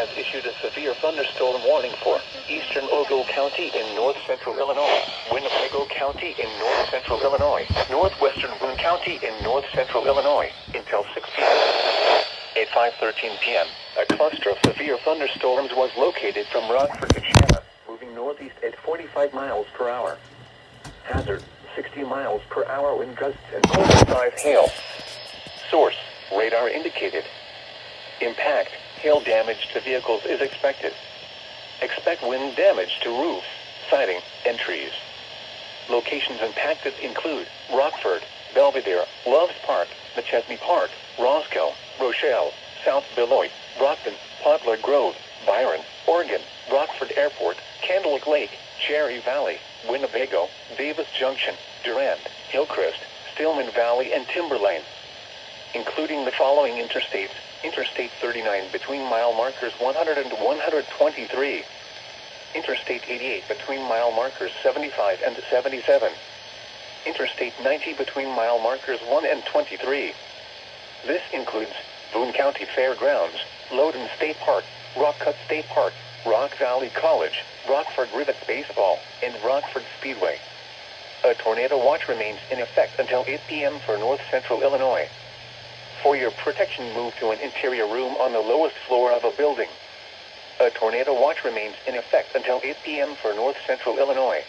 has issued a severe thunderstorm warning for eastern Ogle County in north-central Illinois, Winnebago County in north-central Illinois, northwestern Boone County in north-central Illinois, until 6 p.m. At 5:13 p.m., a cluster of severe thunderstorms was located from Rockford to Shanna, moving northeast at 45 miles per hour. Hazard, 60 miles per hour wind gusts and quarter-size hail. Source, radar indicated. Impact, hail damage to vehicles is expected. Expect wind damage to roofs, siding, and trees. Locations impacted include Rockford, Belvedere, Loves Park, McChesney Park, Roscoe, Rochelle, South Beloit, Brockton, Poplar Grove, Byron, Oregon, Rockford Airport, Candlewood Lake, Cherry Valley, Winnebago, Davis Junction, Durand, Hillcrest, Stillman Valley, and Timberlane. Including the following interstates: Interstate 39 between mile markers 100 and 123. Interstate 88 between mile markers 75 and 77. Interstate 90 between mile markers 1 and 23. This includes Boone County Fairgrounds, Loudoun State Park, Rock Cut State Park, Rock Valley College, Rockford Rivets Baseball, and Rockford Speedway. A tornado watch remains in effect until 8 p.m. for north-central Illinois. For your protection, move to an interior room on the lowest floor of a building. A tornado watch remains in effect until 8 p.m. for north-central Illinois.